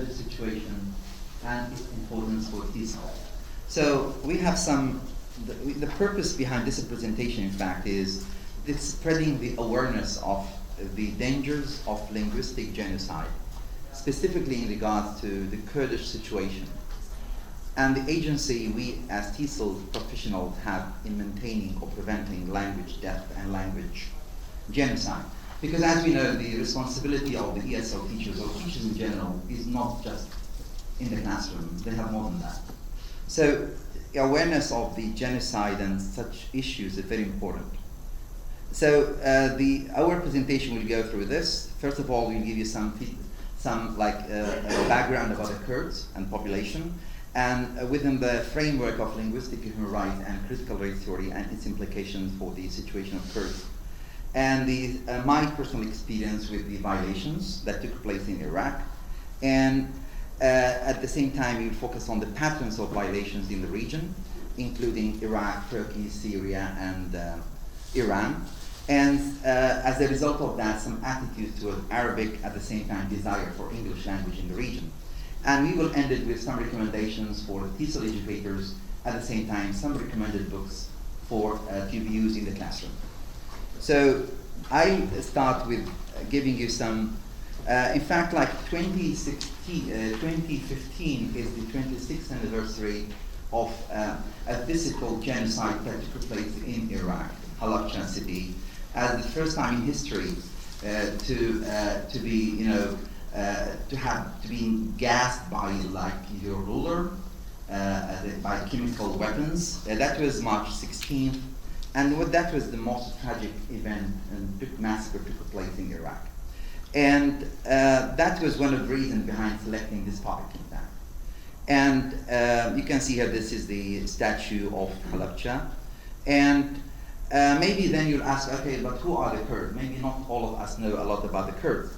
Kurdish situation and its importance for TESOL. So we have the purpose behind this presentation, in fact, is spreading the awareness of the dangers of linguistic genocide, specifically in regards to the Kurdish situation, and the agency we as TESOL professionals have in maintaining or preventing language death and language genocide. Because as we know, the responsibility of the ESL teachers or teachers in general is not just in the classroom, they have more than that. So awareness of the genocide and such issues is very important. So our presentation will go through this. First of all, we'll give you some background about the Kurds and population, and within the framework of linguistic human rights and critical race theory and its implications for the situation of Kurds, and my personal experience with the violations that took place in Iraq, and at the same time we will focus on the patterns of violations in the region, including Iraq, Turkey, Syria, and Iran, and as a result of that, some attitude toward Arabic, at the same time desire for English language in the region. And we will end it with some recommendations for TESOL educators, at the same time some recommended books for to be used in the classroom. So I start with giving you some, in fact, like 2015 is the 26th anniversary of a physical genocide that took place in Iraq, Halabja city, as the first time in history to be, to be gassed by like your ruler, by chemical weapons. That was March 16th. And that was the most tragic event and massacre took place in Iraq. And that was one of the reasons behind selecting this topic, in fact. And you can see here, this is the statue of Halabja. And maybe then you'll ask, okay, but who are the Kurds? Maybe not all of us know a lot about the Kurds.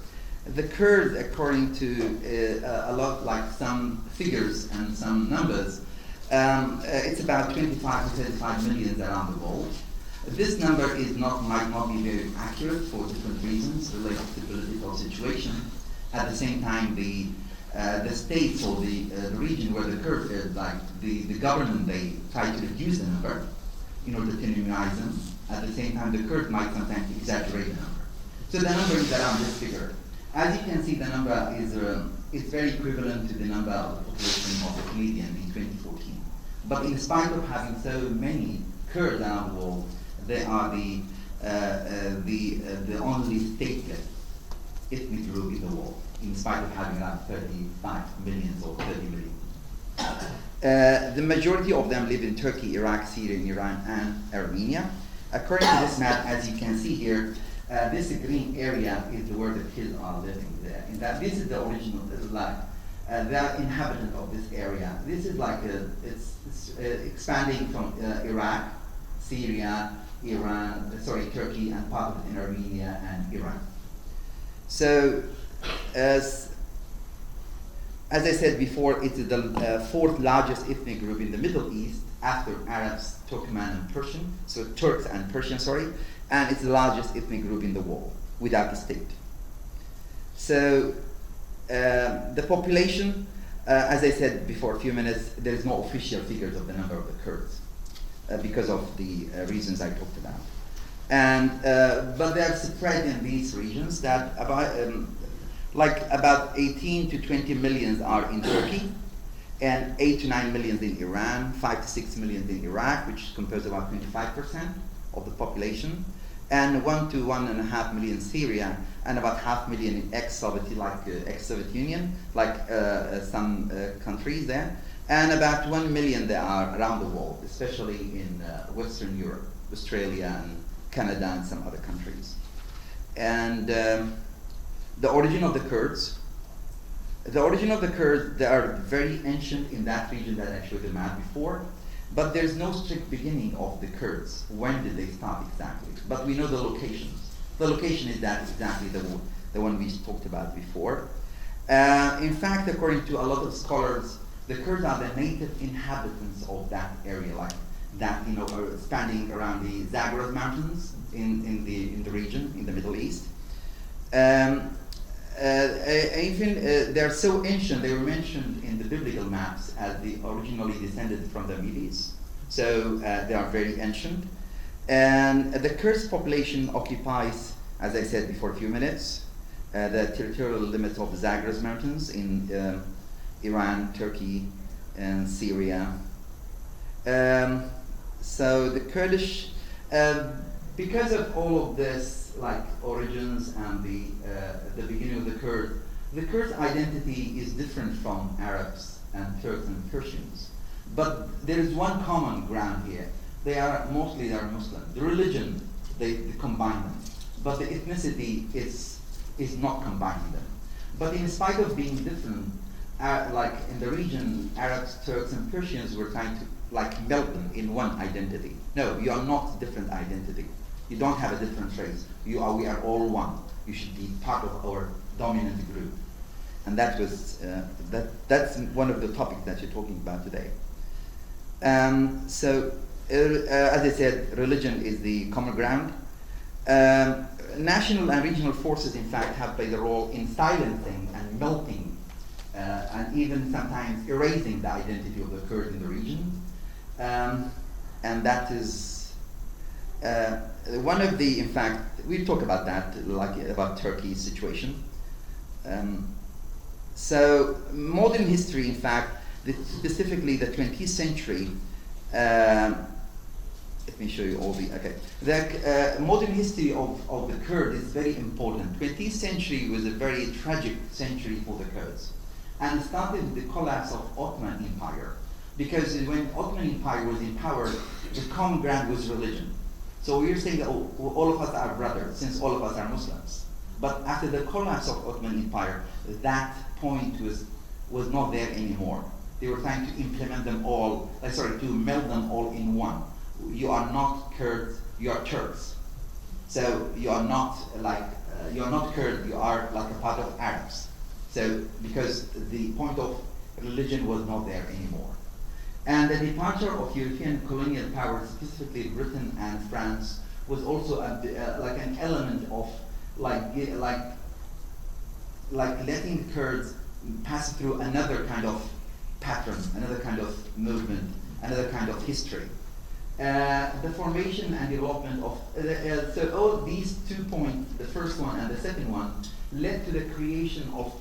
The Kurds, according to a lot, like some figures and some numbers, it's about 25 to 35 million around the world. This number might not be very accurate for different reasons related to the political situation. At the same time, the states or the region where the Kurds are, like the government, they try to reduce the number in order to minimize them. At the same time, the Kurds might sometimes exaggerate the number. So the number is around this figure. As you can see, the number is very equivalent to the number of the population of the Canadian in 2014. But in spite of having so many Kurds around the world, they are the only stateless ethnic group in the world, in spite of having around 35 million or 30 million. The majority of them live in Turkey, Iraq, Syria, Iran, and Armenia. According to this map, as you can see here, this green area is where the kids are living there. In that, this is the original, this is like the inhabitant of this area. This is like it's expanding from Iraq, Syria, Turkey, and part of it in Armenia and Iran. So, as I said before, it is the fourth largest ethnic group in the Middle East after Arabs, Turkmen, and Persian. So Turks and Persian, and it's the largest ethnic group in the world without a state. So the population, as I said before a few minutes, there is no official figures of the number of the Kurds because of the reasons I talked about. And but they are spread in these regions that about 18 to 20 million are in Turkey, and 8 to 9 million in Iran, 5 to 6 million in Iraq, which compares about 25% of the population, and 1 to 1.5 million in Syria, and about 500,000 in ex-Soviet Union, some countries there, and about 1 million there are around the world, especially in Western Europe, Australia, and Canada, and some other countries. And the origin of the Kurds. The origin of the Kurds, they are very ancient in that region that I showed the map before, but there's no strict beginning of the Kurds. When did they start exactly? But we know the locations. The location is that exactly the one we talked about before. In fact, according to a lot of scholars, the Kurds are the native inhabitants of that area, like that, standing around the Zagros Mountains in the region, in the Middle East. even they're so ancient, they were mentioned in the biblical maps as they originally descended from the Medes. So they are very ancient. And the Kurds population occupies, as I said before a few minutes, the territorial limits of the Zagros Mountains in Iran, Turkey, and Syria. So the Kurdish, because of all of this, like origins and the beginning of the Kurds' identity is different from Arabs and Turks and Persians. But there is one common ground here. They are Muslim. The religion, they combine them, but the ethnicity is not combining them. But in spite of being different, like in the region, Arabs, Turks, and Persians were trying to like melt them in one identity. No, you are not different identity. You don't have a different race. We are all one. You should be part of our dominant group. And that was that's one of the topics that you're talking about today. As I said, religion is the common ground. National and regional forces, in fact, have played a role in silencing and melting and even sometimes erasing the identity of the Kurds in the region. And that is one of the, in fact, we'll talk about that, like about Turkey's situation. So modern history, in fact, specifically the 20th century, let me show you all the, okay. The modern history of the Kurds is very important. 20th century was a very tragic century for the Kurds. And it started with the collapse of Ottoman Empire. Because when Ottoman Empire was in power, the common ground was religion. So we were saying that all of us are brothers, since all of us are Muslims. But after the collapse of Ottoman Empire, that point was not there anymore. They were trying to implement them all, to meld them all in one. You are not Kurds, you are Turks. So you are not Kurds, you are like a part of Arabs. So because the point of religion was not there anymore. And the departure of European colonial powers, specifically Britain and France, was also like an element of letting the Kurds pass through another kind of pattern, another kind of movement, another kind of history. The formation and development of so all these 2 points, the first one and the second one, led to the creation of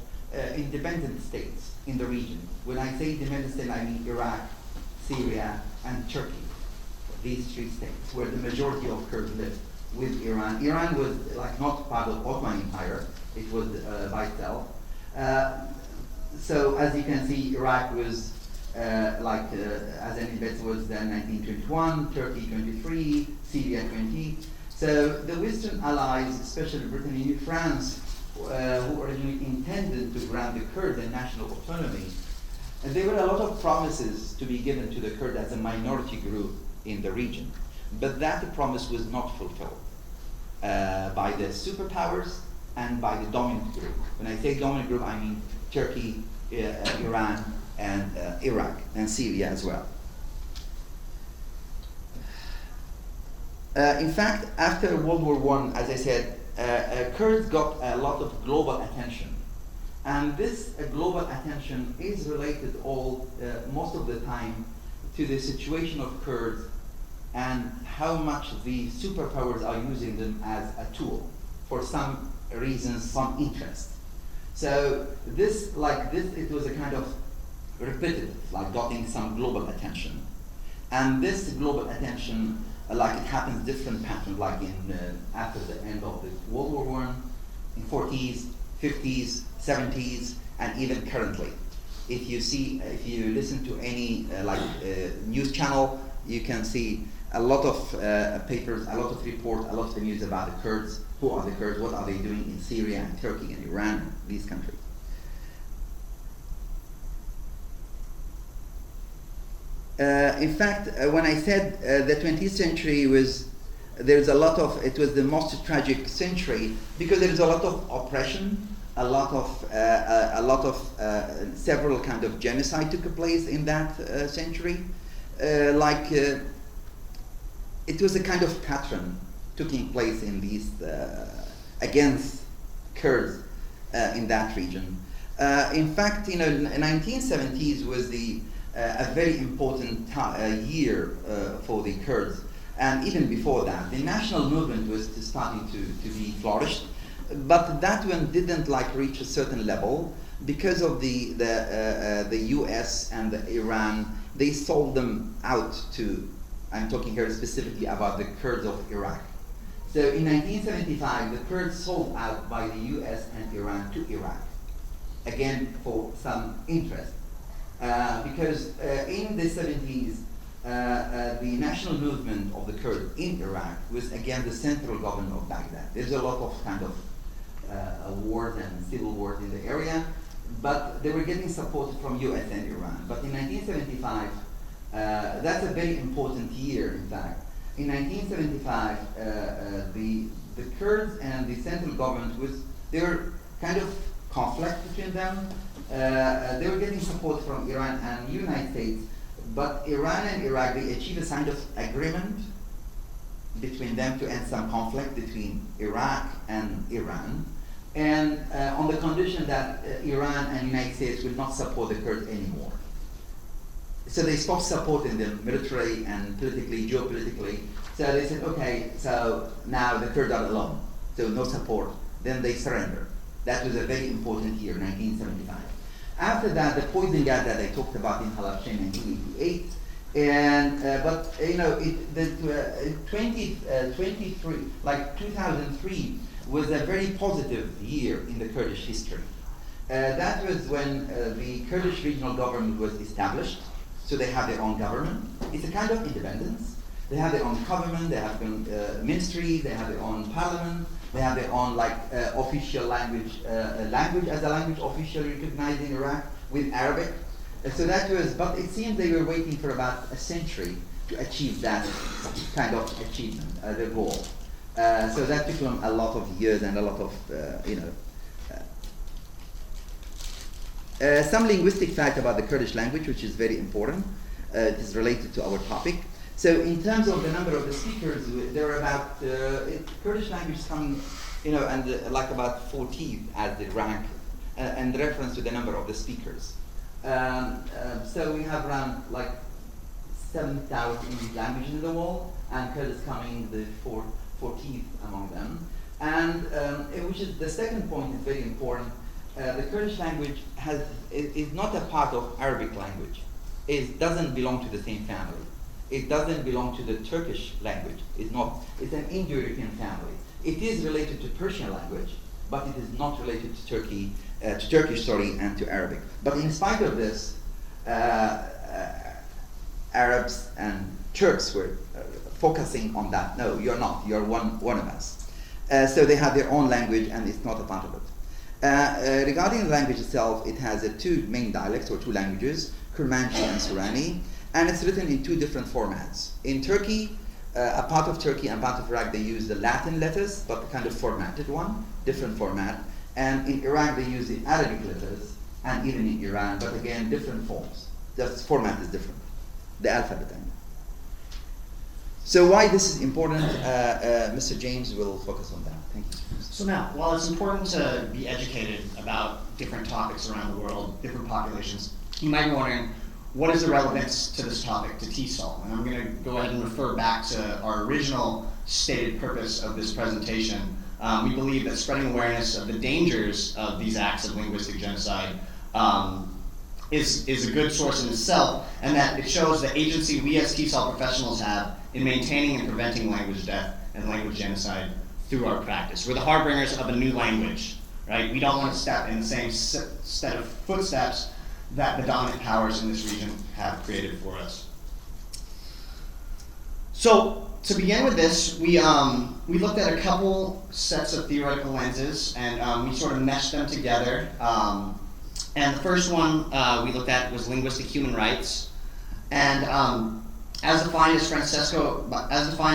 independent states in the region. When I say independent state, I mean Iraq, Syria, and Turkey. These 3 states where the majority of Kurds lived with Iran. Iran was like not part of Ottoman Empire. It was by itself. So as you can see, Iraq was as an event was then 1921, Turkey 23, Syria 20. So the Western allies, especially Britain and France, who originally intended to grant the Kurds a national autonomy, and there were a lot of promises to be given to the Kurds as a minority group in the region. But that promise was not fulfilled by the superpowers and by the dominant group. When I say dominant group, I mean Turkey, Iran, and Iraq, and Syria as well. In fact, after World War I, as I said, Kurds got a lot of global attention. And this global attention is related most of the time to the situation of Kurds and how much the superpowers are using them as a tool for some reasons, some interest. So this, it was a kind of repetitive, like getting some global attention. And this global attention, it happens different patterns, like after the end of the World War I, in 40s, 50s, 70s, and even currently. If you listen to any news channel, you can see a lot of papers, a lot of reports, a lot of news about the Kurds. Who are the Kurds? What are they doing in Syria and Turkey and Iran, these countries? In fact, when I said the 20th century it was the most tragic century because there is a lot of oppression, several kind of genocide took place in that century. It was a kind of pattern taking place in these against Kurds in that region. In fact, you know, 1970s was a very important year for the Kurds, and even before that, the national movement was starting to be flourished, but that one didn't reach a certain level because of the U.S. and Iran. They sold them out to. I'm talking here specifically about the Kurds of Iraq. So in 1975, the Kurds sold out by the U.S. and Iran to Iraq, again for some interest. Because in the 70s, the national movement of the Kurds in Iraq was against the central government of Baghdad. There's a lot of kind of wars and civil wars in the area, but they were getting support from US and Iran. But in 1975, that's a very important year, in fact. In 1975, the Kurds and the central government there were kind of conflict between them. They were getting support from Iran and United States, but Iran and Iraq, they achieved a kind of agreement between them to end some conflict between Iraq and Iran, and on the condition that Iran and United States will not support the Kurds anymore. So they stopped supporting them military and politically, geopolitically. So they said, okay, so now the Kurds are alone, so no support. Then they surrender. That was a very important year, 1975. After that, the poison gas that I talked about in Halabja in 1988, and but you know, 2003 was a very positive year in the Kurdish history. That was when the Kurdish regional government was established. So they have their own government. It's a kind of independence. They have their own government, they have their own ministry, they have their own parliament, they have their own official language as a language officially recognized in Iraq with Arabic. So that was, but it seems they were waiting for about a century to achieve that kind of achievement, their goal. So that took them a lot of years and a lot of, some linguistic fact about the Kurdish language, which is very important. It is related to our topic. So in terms of the number of the speakers, there are about, Kurdish language is coming, and about 14th as the rank, and reference to the number of the speakers. So we have around 7,000 languages in the world, and Kurdish is coming the 14th among them. And which is the second point is very important. The Kurdish language is not a part of Arabic language. It doesn't belong to the same family. It doesn't belong to the Turkish language. It's an Indo-European family. It is related to Persian language, but it is not related to Turkish, and to Arabic. But in spite of this, Arabs and Turks were focusing on that. No, you're not. You're one of us. So they have their own language, and it's not a part of it. Regarding the language itself, it has two main dialects, or two languages, Kurmanji and Surani, and it's written in two different formats. In Turkey, a part of Turkey and part of Iraq, they use the Latin letters, but the kind of formatted one, different format. And in Iraq, they use the Arabic letters, and even in Iran, but again, different forms. Just format is different, the alphabet. So why this is important, Mr. James will focus on that. Thank you. So now, while it's important to be educated about different topics around the world, different populations, you might be wondering, what is the relevance to this topic, to TESOL? And I'm going to go ahead and refer back to our original stated purpose of this presentation. We believe that spreading awareness of the dangers of these acts of linguistic genocide is a good source in itself, and that it shows the agency we as TESOL professionals have in maintaining and preventing language death and language genocide through our practice. We're the harbingers of a new language, right? We don't want to step in the same set of footsteps that the dominant powers in this region have created for us. So to begin with this, we looked at a couple sets of theoretical lenses, and we sort of meshed them together. And the first one we looked at was linguistic human rights, and as defined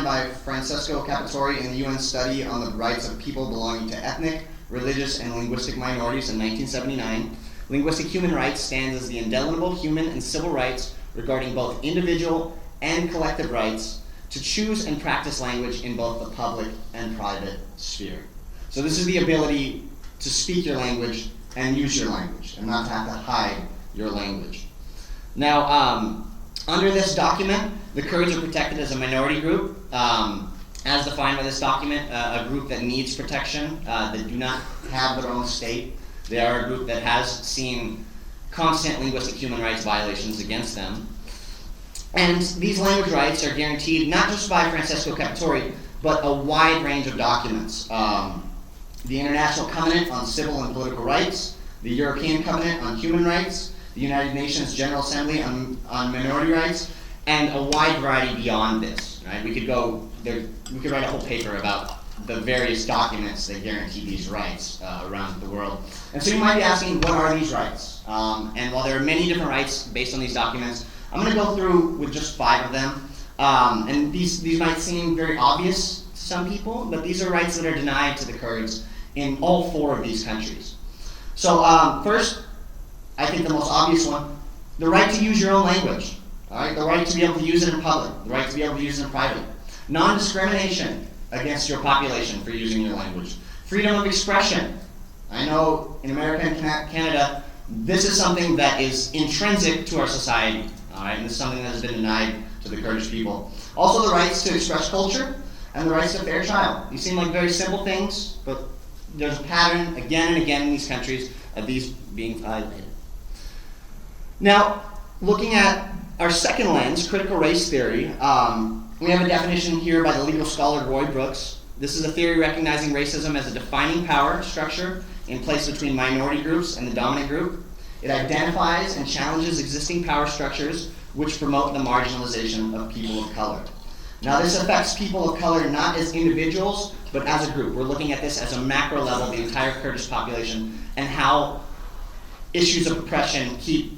by Francesco Capitore in the UN study on the rights of people belonging to ethnic, religious, and linguistic minorities in 1979, linguistic human rights stands as the indelible human and civil rights regarding both individual and collective rights to choose and practice language in both the public and private sphere. So this is the ability to speak your language and use your language, and not to have to hide your language. Now, under this document, the Kurds are protected as a minority group, as defined by this document, a group that needs protection, that do not have their own state. They are a group that has seen constant linguistic human rights violations against them. And these language rights are guaranteed not just by Francesco Capitore, but a wide range of documents. The International Covenant on Civil and Political Rights, the European Covenant on Human Rights, the United Nations General Assembly on minority rights, and a wide variety beyond this. Right? We could write a whole paper about the various documents that guarantee these rights around the world. And so you might be asking, what are these rights? And while there are many different rights based on these documents, I'm going to go through with just 5 of them. And these might seem very obvious to some people, but these are rights that are denied to the Kurds in all 4 of these countries. So first, I think the most obvious one, the right to use your own language. All right? The right to be able to use it in public, the right to be able to use it in private. Non-discrimination against your population for using your language. Freedom of expression. I know in America and Canada, this is something that is intrinsic to our society. All right? And this is something that has been denied to the Kurdish people. Also the rights to express culture and the rights to fair trial. These seem like very simple things, but there's a pattern again and again in these countries of these being violated. Now, looking at our second lens, critical race theory, we have a definition here by the legal scholar Roy Brooks. This is a theory recognizing racism as a defining power structure in place between minority groups and the dominant group. It identifies and challenges existing power structures which promote the marginalization of people of color. Now, this affects people of color not as individuals, but as a group. We're looking at this as a macro level, the entire Kurdish population, and how issues of oppression keep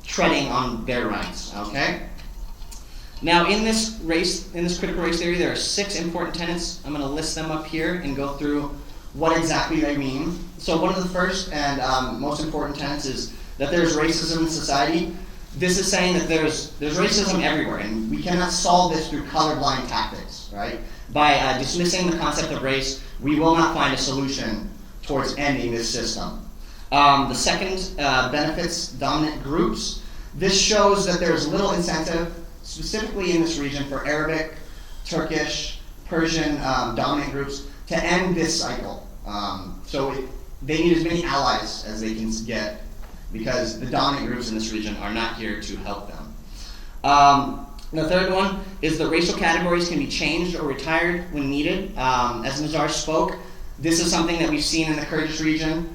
treading on their rights, okay? Now, in this critical race theory, there are 6 important tenets. I'm going to list them up here and go through what exactly they mean. So one of the first and most important tenets is that there's racism in society. This is saying that there's racism everywhere, and we cannot solve this through colorblind tactics, right? By dismissing the concept of race, we will not find a solution towards ending this system. The second benefits dominant groups. This shows that there's little incentive, specifically in this region, for Arabic, Turkish, Persian dominant groups to end this cycle. They need as many allies as they can get, because the dominant groups in this region are not here to help them. The third one is that racial categories can be changed or retired when needed. As Nazar spoke, this is something that we've seen in the Kurdish region.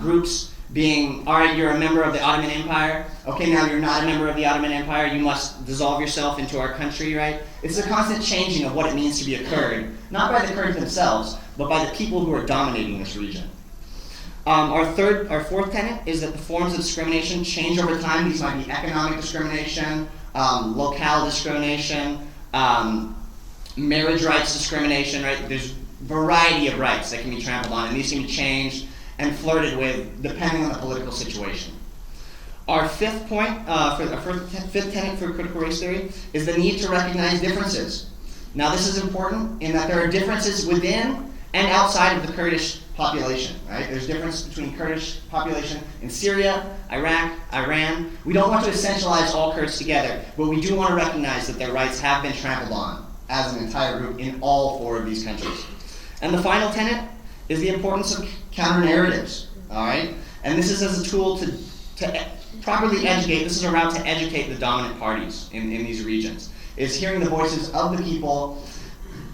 Groups being, all right, you're a member of the Ottoman Empire. Okay, now you're not a member of the Ottoman Empire. You must dissolve yourself into our country, right? It's a constant changing of what it means to be a Kurd, not by the Kurds themselves, but by the people who are dominating this region. Our fourth tenet is that the forms of discrimination change over time. These might be economic discrimination, locale discrimination, marriage rights discrimination, right? There's a variety of rights that can be trampled on, and these can be changed and flirted with depending on the political situation. Our fifth point, fifth tenet for critical race theory is the need to recognize differences. Now this is important in that there are differences within and outside of the Kurdish population, right? There's difference between Kurdish population in Syria, Iraq, Iran. We don't want to essentialize all Kurds together, but we do want to recognize that their rights have been trampled on as an entire group in all 4 of these countries. And the final tenet is the importance of counter-narratives, all right? And this is as a tool to properly educate, this is a route to educate the dominant parties in these regions, is hearing the voices of the people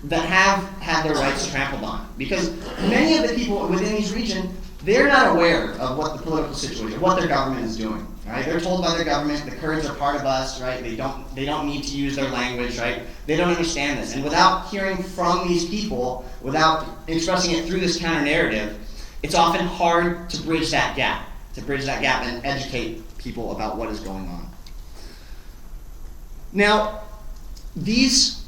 that have had their rights trampled on. Because many of the people within these regions, they're not aware of what the political situation, what their government is doing, right? They're told by their government, the Kurds are part of us, right? They don't need to use their language, right? They don't understand this. And without hearing from these people, without expressing it through this counter-narrative, it's often hard to bridge that gap and educate people about what is going on. Now, this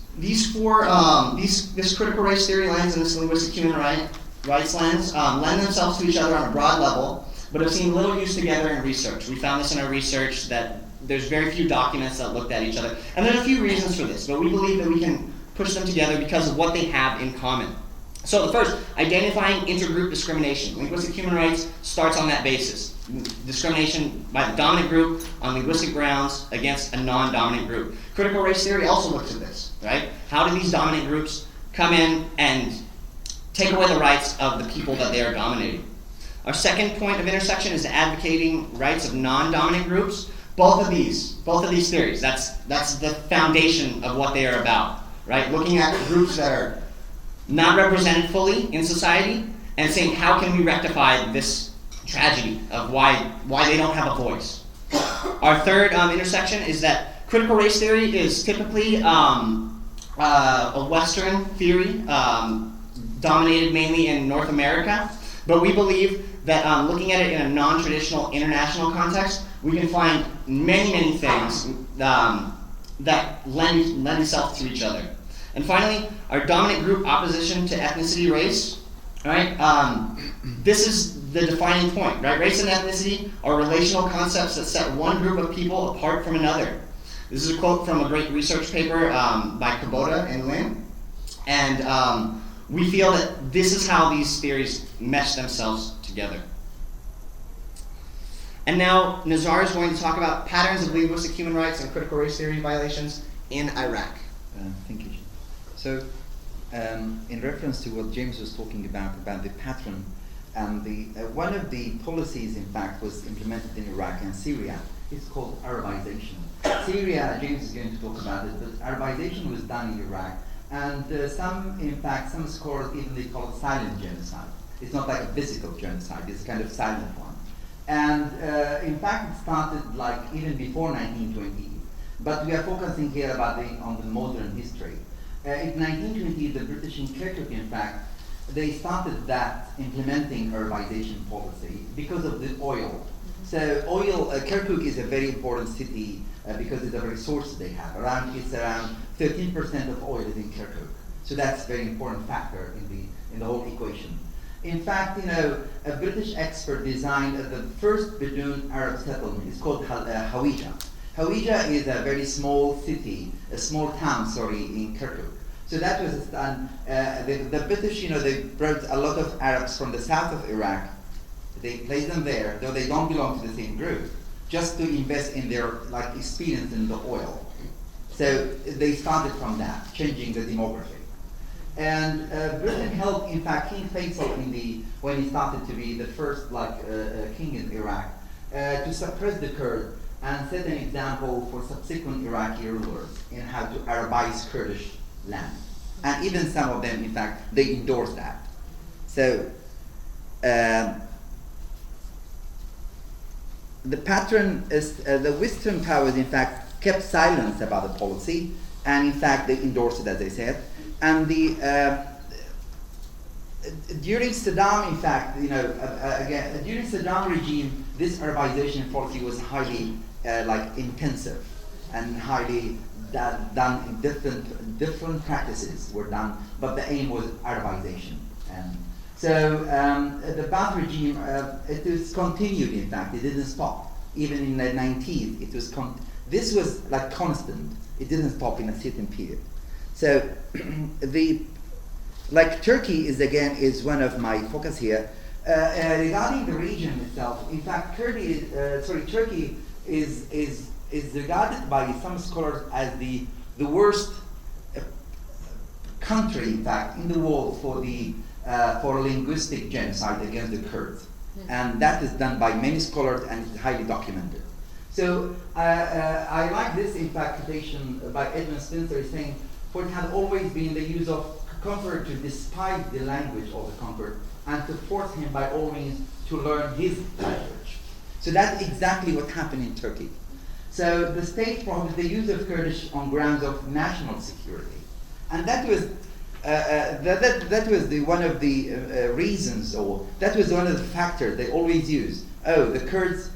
critical race theory lens and this linguistic human rights lens lend themselves to each other on a broad level, but have seen little use together in research. We found this in our research that there's very few documents that looked at each other, and there's a few reasons for this, but we believe that we can push them together because of what they have in common. So the first, identifying intergroup discrimination. Linguistic human rights starts on that basis. Discrimination by the dominant group on linguistic grounds against a non-dominant group. Critical race theory also looks at this, right? How do these dominant groups come in and take away the rights of the people that they are dominating? Our second point of intersection is advocating rights of non-dominant groups. Both of these theories, that's the foundation of what they are about, right? Looking at groups that are not represented fully in society and saying, how can we rectify this tragedy of why they don't have a voice? Our third intersection is that critical race theory is typically a Western theory dominated mainly in North America, but we believe that looking at it in a non-traditional international context, we can find many things that lend itself to each other. And finally, our dominant group opposition to ethnicity, race, right? This is the defining point, right? Race and ethnicity are relational concepts that set one group of people apart from another. This is a quote from a great research paper by Kubota and Lin. And we feel that this is how these theories mesh themselves together. And now Nazar is going to talk about patterns of linguistic human rights and critical race theory violations in Iraq. Thank you. So, in reference to what James was talking about the pattern, and the one of the policies, in fact, was implemented in Iraq and Syria. It's called Arabization. Syria, James is going to talk about it, but Arabization was done in Iraq, and some scholars even they call it silent genocide. It's not like a physical genocide; it's a kind of silent one. And in fact, it started like even before 1920. But we are focusing here on the modern history. In 1920, the British in Kirkuk, in fact, they started that implementing Arabization policy because of the oil. So Kirkuk is a very important city because of the resources they have. It's around 13% of oil is in Kirkuk. So that's a very important factor in the whole equation. In fact, a British expert designed the first Bedouin Arab settlement. It's called Halabja. Halabja is a very small city, a small town, in Kirkuk. So that was done. The British, they brought a lot of Arabs from the south of Iraq. They placed them there, though they don't belong to the same group, just to invest in their experience in the oil. So they started from that, changing the demography. And Britain helped, in fact, King Faisal when he started to be the first king in Iraq, to suppress the Kurds and set an example for subsequent Iraqi rulers in how to Arabize Kurdish land. And even some of them, in fact, they endorsed that. So the pattern is the Western powers, in fact, kept silence about the policy, and in fact, they endorsed it, as I said. And during Saddam, in fact, during Saddam regime, this Arabization policy was highly intensive and highly done. Different practices were done, but the aim was Arabization. And so the Ba'ath regime, it was continued. In fact, it didn't stop. Even in the 90s, it was this was constant. It didn't stop in a certain period. So Turkey is one of my focus here. Regarding the region itself, in fact, Turkey is regarded by some scholars as the worst country, in fact, in the world for linguistic genocide against the Kurds, and that is done by many scholars and is highly documented. So I like this, in fact, quotation by Edmund Spencer saying, "For it had always been the use of Confer to despise the language of the conquered and to force him by all means to learn his language." So that's exactly what happened in Turkey. So the state promoted the use of Kurdish on grounds of national security, and that was one of the reasons, or that was one of the factors they always used. Oh, the Kurds,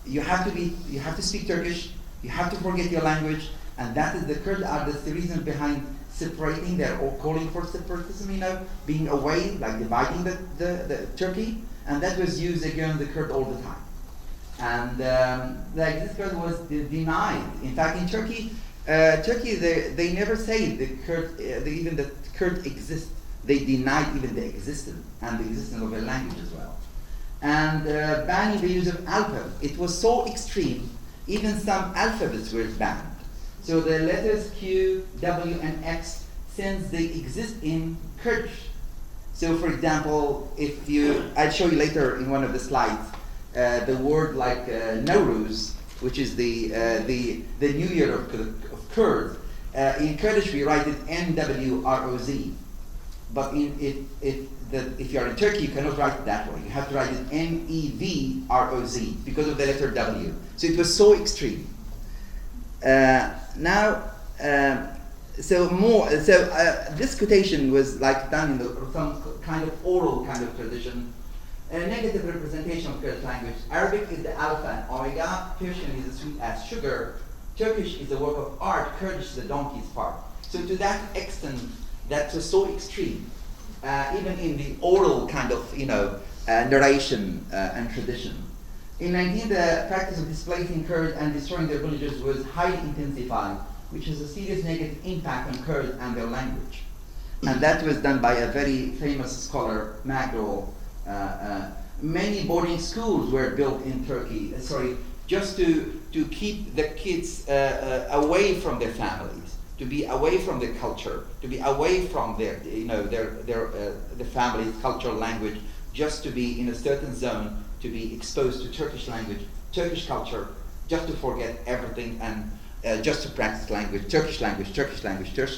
you have to speak Turkish, you have to forget your language, and that is the Kurds are the reason behind separating, they're all calling for separatism, being away, dividing the Turkey, and that was used against the Kurd all the time. And this Kurd was denied. In fact, in Turkey, Turkey, they never say the Kurd, even the Kurd exist. They denied even the existence and the existence of a language as well. And banning the use of alphabet. It was so extreme, even some alphabets were banned. So the letters Q, W, and X, since they exist in Kurdish. So for example, if you, I'll show you later in one of the slides, the word like Nowruz, which is the New Year of Kurds. In Kurdish we write it N-W-R-O-Z. But if you are in Turkey, you cannot write it that way. You have to write it N-E-V-R-O-Z because of the letter W. So it was so extreme. This quotation was like done in some kind of oral kind of tradition. A negative representation of Kurdish language. Arabic is the alpha and omega. Persian is as sweet as sugar. Turkish is a work of art. Kurdish is the donkey's part. So to that extent, that was so extreme, even in the oral kind of narration and tradition. In 19, the practice of displacing Kurds and destroying their villages was highly intensified, which has a serious negative impact on Kurds and their language. And that was done by a very famous scholar, Magdal. Many boarding schools were built in Turkey, just to keep the kids away from their families, to be away from their culture, to be away from their family's cultural language, just to be in a certain zone, to be exposed to Turkish language, Turkish culture, just to forget everything and just to practice language, Turkish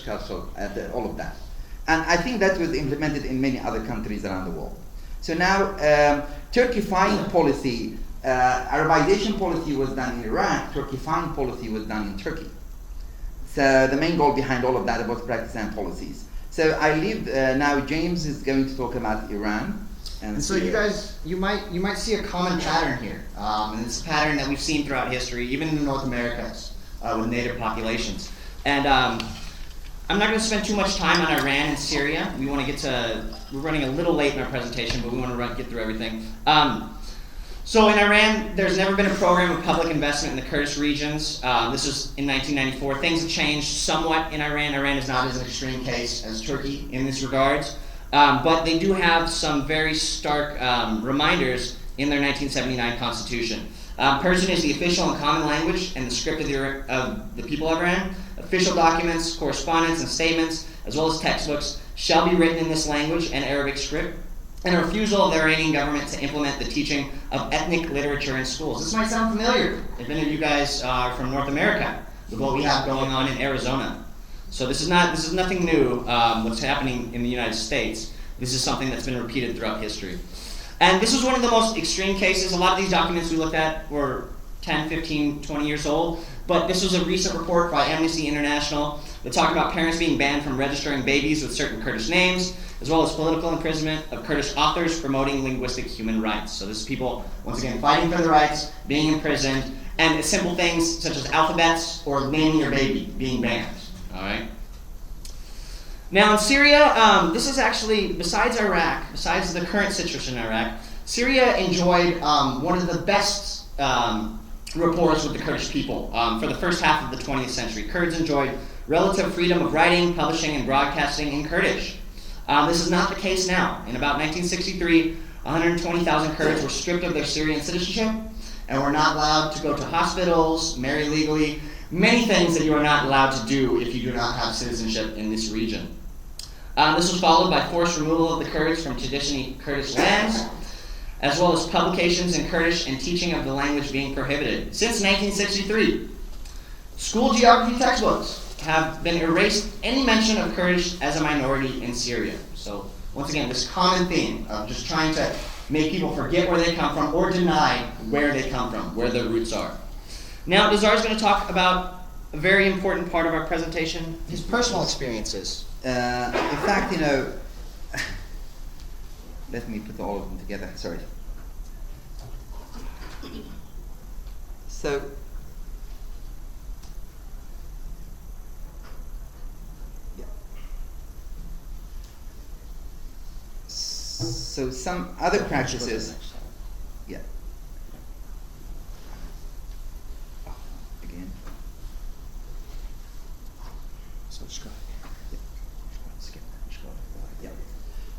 culture, all of that. And I think that was implemented in many other countries around the world. So now, Turkifying policy, Arabization policy was done in Iraq, Turkifying policy was done in Turkey. So the main goal behind all of that was practice and policies. So I leave, now James is going to talk about Iran. And so you guys, you might see a common pattern here. And it's a pattern that we've seen throughout history, even in the North Americas, with native populations. And I'm not going to spend too much time on Iran and Syria. We want to get to, we're running a little late in our presentation, but we want to get through everything. So in Iran, there's never been a program of public investment in the Kurdish regions. This was in 1994. Things have changed somewhat in Iran. Iran is not as an extreme case as Turkey in this regard. But they do have some very stark reminders in their 1979 constitution. Persian is the official and common language and the script of the people of Iran. Official documents, correspondence, and statements, as well as textbooks, shall be written in this language and Arabic script. And a refusal of the Iranian government to implement the teaching of ethnic literature in schools. This might sound familiar if any of you guys are from North America, with what we have going on in Arizona. So this is nothing new, what's happening in the United States. This is something that's been repeated throughout history. And this was one of the most extreme cases. A lot of these documents we looked at were 10, 15, 20 years old, but this was a recent report by Amnesty International that talked about parents being banned from registering babies with certain Kurdish names, as well as political imprisonment of Kurdish authors promoting linguistic human rights. So this is people, once again, fighting for their rights, being imprisoned, and simple things such as alphabets or naming your baby being banned. All right. Now in Syria, this is actually, besides Iraq, besides the current situation in Iraq, Syria enjoyed one of the best rapport with the Kurdish people for the first half of the 20th century. Kurds enjoyed relative freedom of writing, publishing, and broadcasting in Kurdish. This is not the case now. In about 1963, 120,000 Kurds were stripped of their Syrian citizenship and were not allowed to go to hospitals, marry legally, many things that you are not allowed to do if you do not have citizenship in this region. This was followed by forced removal of the Kurds from traditionally Kurdish lands, as well as publications in Kurdish and teaching of the language being prohibited. Since 1963, school geography textbooks have been erased any mention of Kurdish as a minority in Syria. So once again, this common theme of just trying to make people forget where they come from or deny where they come from, where their roots are. Now, Nazar is going to talk about a very important part of our presentation, his personal experiences. In fact, let me put all of them together, sorry. So, yeah. So some other practices, yeah. Oh, again.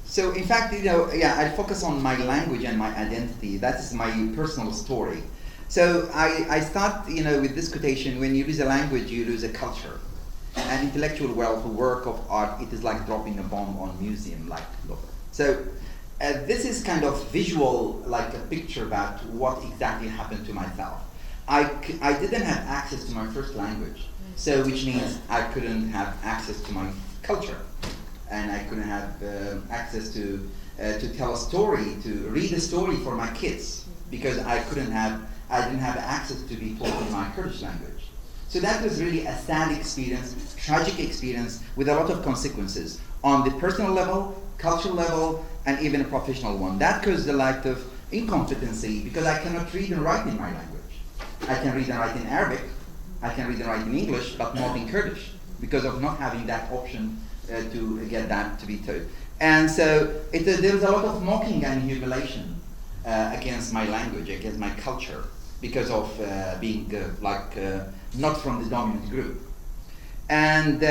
So in fact, I focus on my language and my identity. That is my personal story. So I start, with this quotation: when you lose a language, you lose a culture. And intellectual wealth, work of art, it is like dropping a bomb on museum-like look. So this is kind of visual, like a picture about what exactly happened to myself. I didn't have access to my first language, so which means I couldn't have access to my culture, and I couldn't have access to tell a story, to read a story for my kids, because I didn't have access to be taught in my Kurdish language. So that was really a sad experience, tragic experience with a lot of consequences on the personal level, cultural level, and even a professional one. That caused a lot of incompetency because I cannot read and write in my language. I can read and write in Arabic, I can read and write in English, but not in Kurdish because of not having that option to get that to be taught. And so there was a lot of mocking and humiliation against my language, against my culture, because of being not from the dominant group. And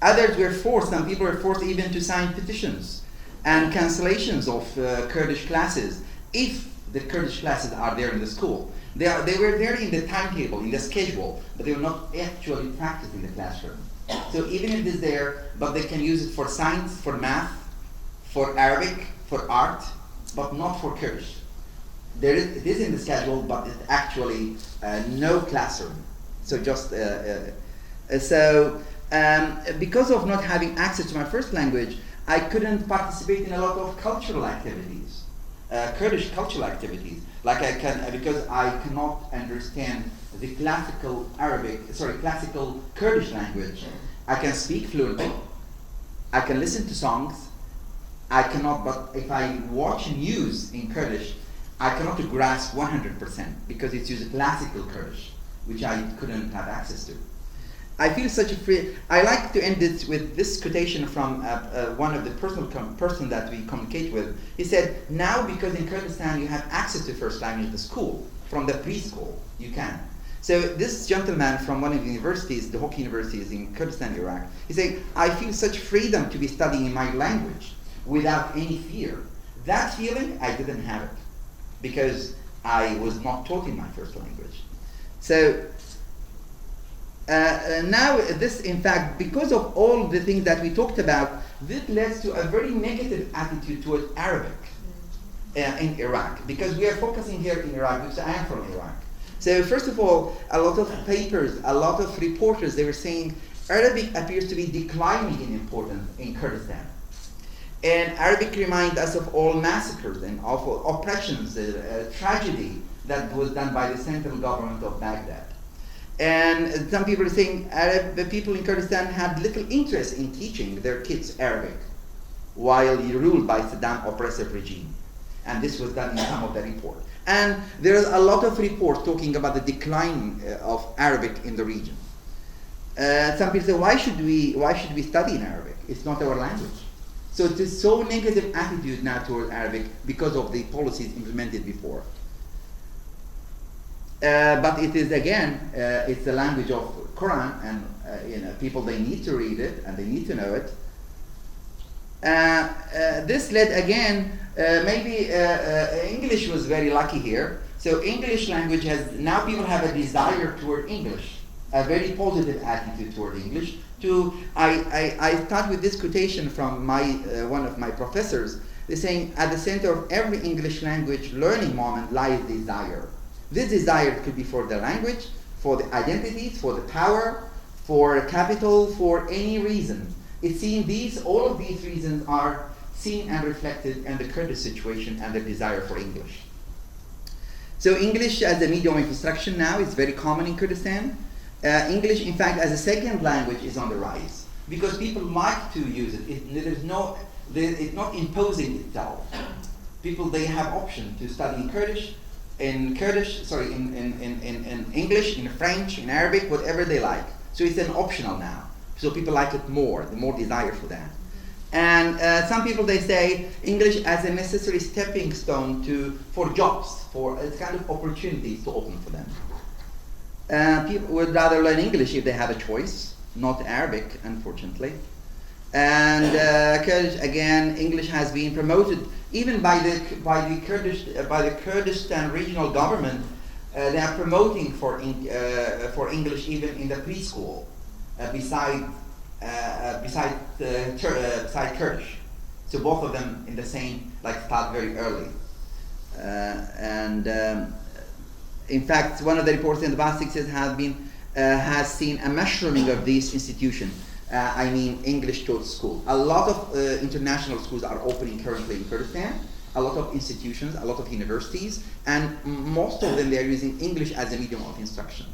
others were forced, some people were forced even to sign petitions and cancellations of Kurdish classes if the Kurdish classes are there in the school. They were there in the timetable, in the schedule, but they were not actually practiced in the classroom. So even if it's there, but they can use it for science, for math, for Arabic, for art, but not for Kurdish. It is in the schedule, but it's actually no classroom. So just because of not having access to my first language, I couldn't participate in a lot of cultural activities, Kurdish cultural activities. Because I cannot understand the classical Kurdish language. I can speak fluently. I can listen to songs. I cannot, but if I watch news in Kurdish, I cannot grasp 100% because it's used classical Kurdish, which I couldn't have access to. I feel such a free. I like to end it with this quotation from one of the person that we communicate with. He said, "Now because in Kurdistan you have access to first language, the school, from the preschool, you can." So this gentleman from one of the universities, the Hockey universities in Kurdistan, Iraq, he said, "I feel such freedom to be studying in my language without any fear. That feeling, I didn't have it because I was not taught in my first language." So now this, in fact, because of all the things that we talked about, this leads to a very negative attitude towards Arabic in Iraq, because we are focusing here in Iraq, because I am from Iraq. So first of all, a lot of papers, a lot of reporters, they were saying Arabic appears to be declining in importance in Kurdistan. And Arabic reminds us of all massacres and awful oppressions, tragedy that was done by the central government of Baghdad. And some people are saying the people in Kurdistan had little interest in teaching their kids Arabic while you ruled by Saddam's oppressive regime. And this was done in some of the reports. And there's a lot of reports talking about the decline of Arabic in the region. Some people say, why should we study in Arabic? It's not our language. So it is so negative attitude now toward Arabic because of the policies implemented before. But it is again, it's the language of Quran, and people, they need to read it and they need to know it. This led again, maybe English was very lucky here. So English language now people have a desire toward English, a very positive attitude toward English. I start with this quotation from one of my professors. They're saying, at the center of every English language learning moment lies desire. This desire could be for the language, for the identities, for the power, for capital, for any reason. It's seen all of these reasons are seen and reflected in the Kurdish situation and the desire for English. So English as a medium of instruction now is very common in Kurdistan. English, in fact, as a second language is on the rise because people like to use it. It's not imposing itself. People, they have option to study in English, in French, in Arabic, whatever they like. So it's an optional now. So people like it more, the more desire for that. And some people, they say English as a necessary stepping stone for jobs, for it's kind of opportunities to open for them. People would rather learn English if they have a choice, not Arabic, unfortunately. And Kurdish, again, English has been promoted even by the Kurdistan regional government. They are promoting for English even in the preschool, beside Kurdish. So both of them in the same, like, start very early. In fact, one of the reports in the past 6 years has seen a mushrooming of these institutions. I mean, English taught school. A lot of international schools are opening currently in Kurdistan. A lot of institutions, a lot of universities, and most of them, they are using English as a medium of instruction.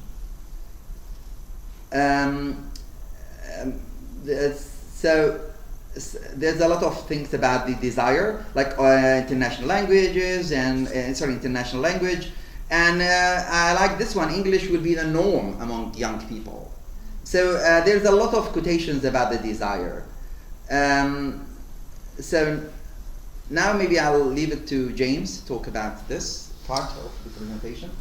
So there's a lot of things about the desire, like international languages and international language. And I like this one. English will be the norm among young people. So there's a lot of quotations about the desire. So now maybe I'll leave it to James to talk about this part of the presentation.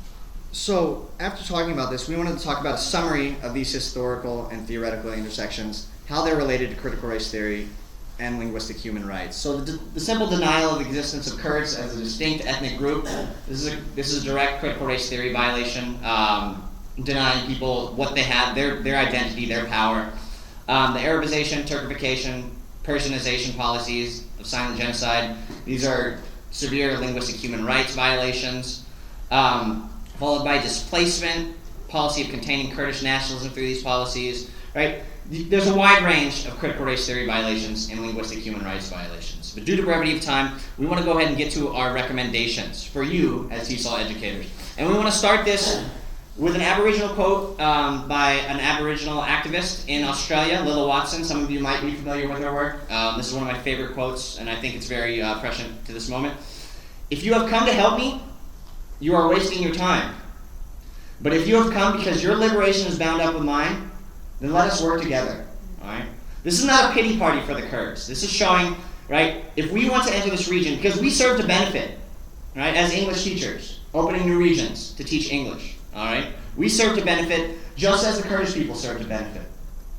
So after talking about this, we wanted to talk about a summary of these historical and theoretical intersections, how they're related to critical race theory and linguistic human rights. So the simple denial of the existence of Kurds as a distinct ethnic group, this is a direct critical race theory violation, denying people what they have, their identity, their power. The Arabization, Turkification, Persianization policies of silent genocide, these are severe linguistic human rights violations, followed by displacement, policy of containing Kurdish nationalism through these policies, right? There's a wide range of critical race theory violations and linguistic human rights violations. But due to brevity of time, we want to go ahead and get to our recommendations for you as TESOL educators. And we want to start this with an Aboriginal quote by an Aboriginal activist in Australia, Lilla Watson. Some of you might be familiar with her work. This is one of my favorite quotes, and I think it's very prescient to this moment. "If you have come to help me, you are wasting your time. But if you have come because your liberation is bound up with mine, then let us work together." All right? This is not a pity party for the Kurds. This is showing, right, if we want to enter this region, because we serve to benefit, right, as English teachers, opening new regions to teach English. All right? We serve to benefit just as the Kurdish people serve to benefit.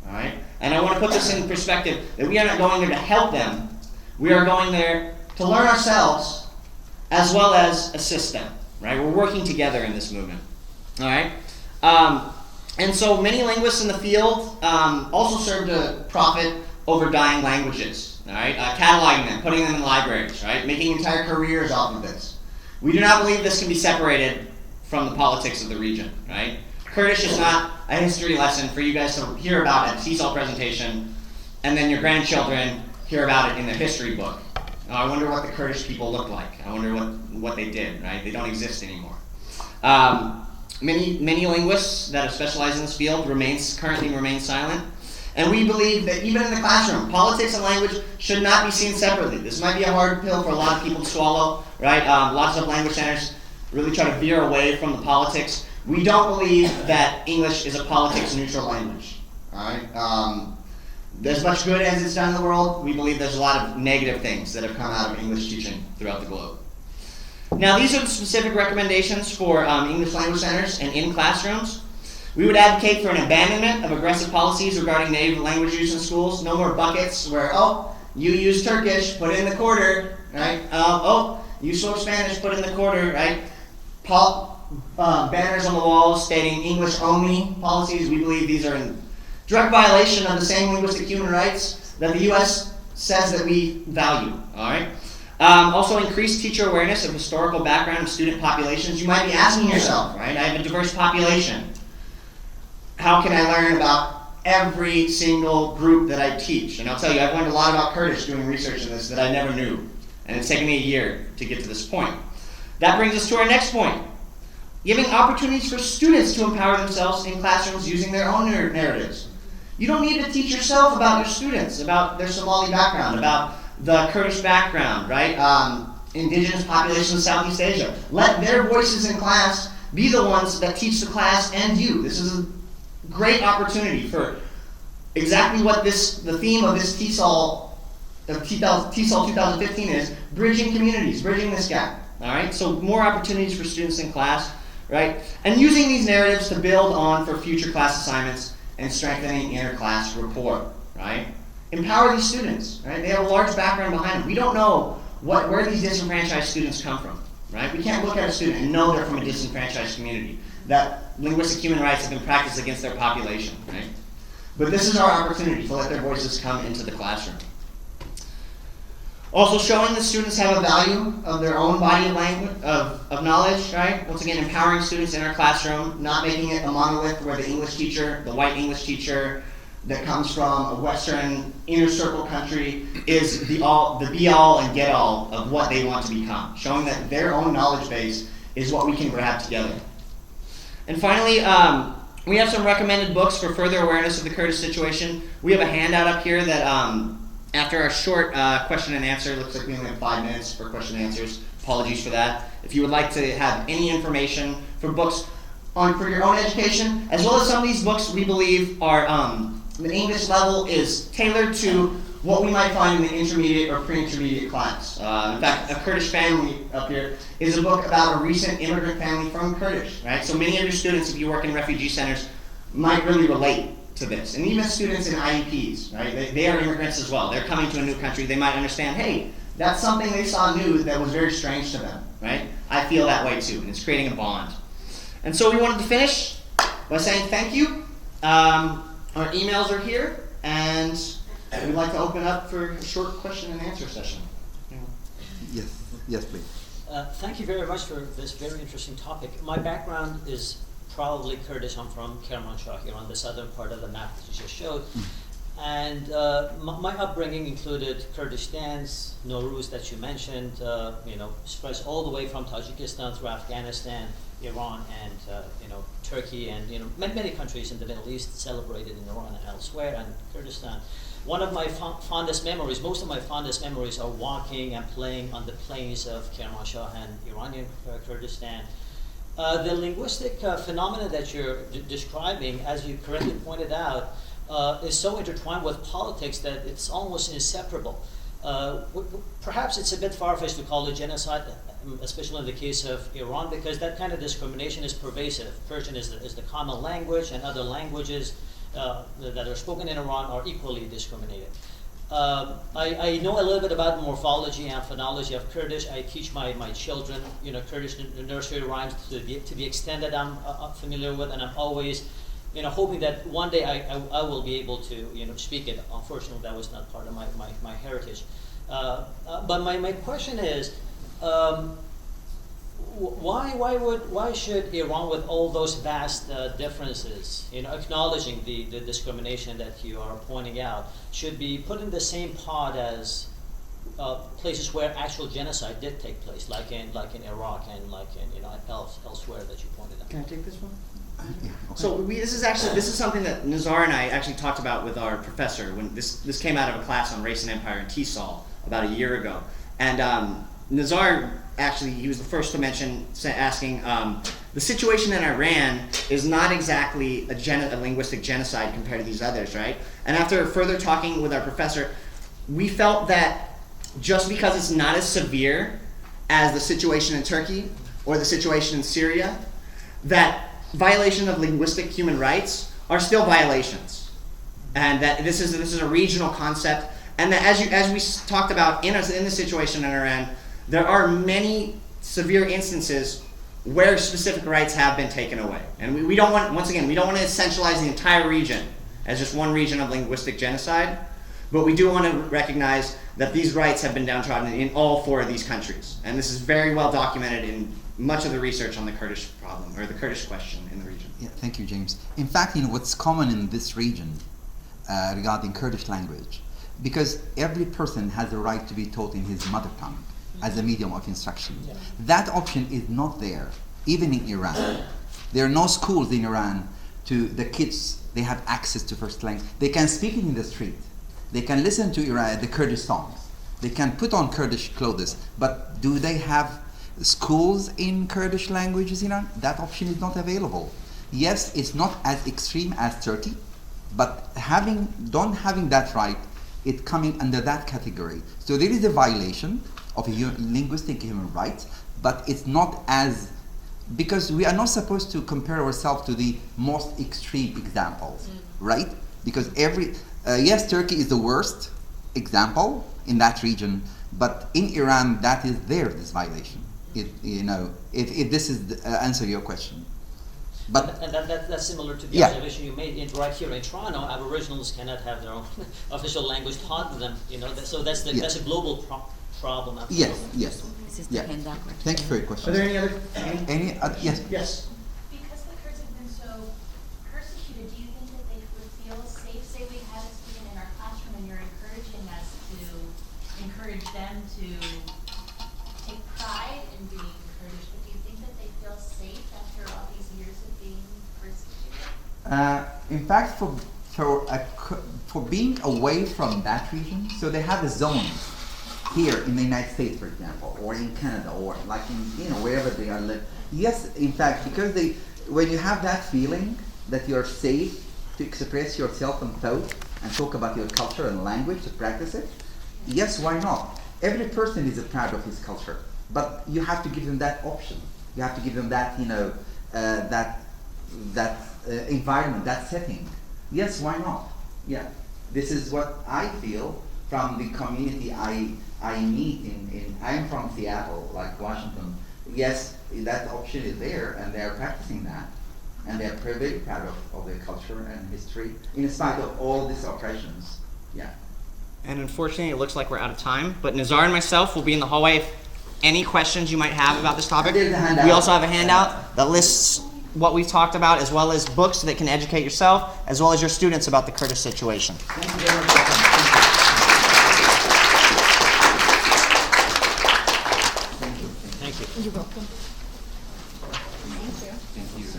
All right? And I want to put this in perspective, that we are not going there to help them. We are going there to learn ourselves as well as assist them. Right? We're working together in this movement. All right? And so many linguists in the field also serve to profit over dying languages. All right? Cataloging them, putting them in libraries, right? Making entire careers off of this. We do not believe this can be separated from the politics of the region, right? Kurdish is not a history lesson for you guys to hear about at a TESOL presentation, and then your grandchildren hear about it in their history book. Oh, I wonder what the Kurdish people looked like. I wonder what they did, right? They don't exist anymore. Many linguists that have specialized in this field currently remain silent. And we believe that even in the classroom, politics and language should not be seen separately. This might be a hard pill for a lot of people to swallow, right? Lots of language centers really try to veer away from the politics. We don't believe that English is a politics-neutral language. All right? There's much good as it's done in the world. We believe there's a lot of negative things that have come out of English teaching throughout the globe. Now, these are the specific recommendations for English language centers and in classrooms. We would advocate for an abandonment of aggressive policies regarding native language use in schools. No more buckets where, you use Turkish, put it in the quarter, right? You spoke Spanish, put it in the quarter, right? Banners on the walls stating English only policies. We believe these are in direct violation of the same linguistic human rights that the U.S. says that we value. All right. Also, increased teacher awareness of historical background of student populations. You might be asking yourself, right? I have a diverse population. How can I learn about every single group that I teach? And I'll tell you, I've learned a lot about Kurdish doing research in this that I never knew. And it's taken me a year to get to this point. That brings us to our next point. Giving opportunities for students to empower themselves in classrooms using their own narratives. You don't need to teach yourself about your students, about their Somali background, about the Kurdish background, right? Indigenous populations in Southeast Asia. Let their voices in class be the ones that teach the class and you. This is a great opportunity for exactly what the theme of this TESOL 2015 is, bridging communities, bridging this gap. All right, so more opportunities for students in class, right? And using these narratives to build on for future class assignments and strengthening inter-class rapport, right? Empower these students, right? They have a large background behind them. We don't know where these disenfranchised students come from, right? We can't look at a student and know they're from a disenfranchised community, that linguistic human rights have been practiced against their population, right? But this is our opportunity to let their voices come into the classroom. Also showing the students have a value of their own body of language, of knowledge, right? Once again, empowering students in our classroom, not making it a monolith where the English teacher, the white English teacher that comes from a Western inner circle country is the be all and get all of what they want to become. Showing that their own knowledge base is what we can grab together. And finally, we have some recommended books for further awareness of the Kurdish situation. We have a handout up here that after our short question and answer, looks like we only have 5 minutes for question and answers. Apologies for that. If you would like to have any information for books for your own education, as well as some of these books we believe are, the English level is tailored to what we might find in the intermediate or pre-intermediate class. In fact, A Kurdish Family up here is a book about a recent immigrant family from Kurdish, right? So many of your students, if you work in refugee centers, might really relate to this. And even students in IEPs, right? They are immigrants as well. They're coming to a new country. They might understand, hey, that's something they saw new that was very strange to them, right? I feel that way too, and it's creating a bond. And so we wanted to finish by saying thank you. Our emails are here, and we'd like to open up for a short question and answer session. Yes, please. Thank you very much for this very interesting topic. My background is probably Kurdish. I'm from Kermanshah here on the southern part of the map that you just showed. And my upbringing included Kurdish dance, Nowruz that you mentioned, spreads all the way from Tajikistan through Afghanistan, Iran, and Turkey, and many countries in the Middle East celebrated in Iran and elsewhere, and Kurdistan. One of my fondest memories, most of my fondest memories, are walking and playing on the plains of Kermanshah and Iranian Kurdistan. The linguistic phenomena that you're describing, as you correctly pointed out, is so intertwined with politics that it's almost inseparable. Perhaps it's a bit far-fetched to call it genocide, especially in the case of Iran, because that kind of discrimination is pervasive. Persian is the common language, and other languages that are spoken in Iran are equally discriminated. I know a little bit about morphology and phonology of Kurdish. I teach my children, Kurdish nursery rhymes to the extent that I'm familiar with, and I'm always, hoping that one day I will be able to, speak it. Unfortunately, that was not part of my heritage. But my question is, why should Iran, with all those vast differences, acknowledging the discrimination that you are pointing out, should be put in the same pod as places where actual genocide did take place, like in Iraq and like in elsewhere that you pointed out? Can I take this one? Yeah, okay. So this is something that Nazar and I actually talked about with our professor when this came out of a class on race and empire in TESOL about a year ago, and Nazar actually, he was the first to mention, asking, the situation in Iran is not exactly a linguistic genocide compared to these others, right? And after further talking with our professor, we felt that just because it's not as severe as the situation in Turkey or the situation in Syria, that violation of linguistic human rights are still violations. And that this is a regional concept, and that as we talked about in the situation in Iran, there are many severe instances where specific rights have been taken away. And we don't want, once again, we don't want to essentialize the entire region as just one region of linguistic genocide, but we do want to recognize that these rights have been downtrodden in all 4 of these countries. And this is very well documented in much of the research on the Kurdish problem, or the Kurdish question in the region. Yeah, thank you, James. In fact, what's common in this region regarding Kurdish language, because every person has the right to be taught in his mother tongue as a medium of instruction. Yeah. That option is not there, even in Iran. There are no schools in Iran to the kids, they have access to first language. They can speak it in the street. They can listen to the Kurdish songs. They can put on Kurdish clothes, but do they have schools in Kurdish languages in Iran? That option is not available. Yes, it's not as extreme as Turkey, but having that right, it's coming under that category. So there is a violation of linguistic human rights, but it's not as, because we are not supposed to compare ourselves to the most extreme examples, right? Because yes, Turkey is the worst example in that region, but in Iran, that is this violation. If this is answer your question. But and that's similar to the yeah. observation you made right here in Toronto. Aboriginals cannot have their own official language taught to them. So that's a global problem. Absolutely. Yes. This is Yeah. the hand backwards. Thank you for your question. Are there any other? Yes. Yes. Because the Kurds have been so persecuted, do you think that they would feel safe? Say we had a student in our classroom and you're encouraging us to encourage them to take pride in being Kurdish, but do you think that they feel safe after all these years of being persecuted? In fact, for being away from that region, so they have a zone here in the United States, for example, or in Canada, or like in wherever they are live. Yes, in fact, because when you have that feeling that you are safe to express yourself and thought and talk about your culture and language to practice it, yes, why not? Every person is proud of his culture, but you have to give them that option. You have to give them that environment, that setting. Yes, why not? Yeah, this is what I feel from the community I meet in I'm from Seattle, like Washington. Yes, that option is there, and they are practicing that, and they are very proud of their culture and history, in spite of all these oppressions. Yeah. And unfortunately, it looks like we're out of time. But Nazar and myself will be in the hallway if any questions you might have about this topic. There's a handout. We also have a handout that lists what we've talked about, as well as books that can educate yourself, as well as your students about the Kurdish situation. Thank you very much for coming. Thank you. Thank you. You're welcome. Thank you.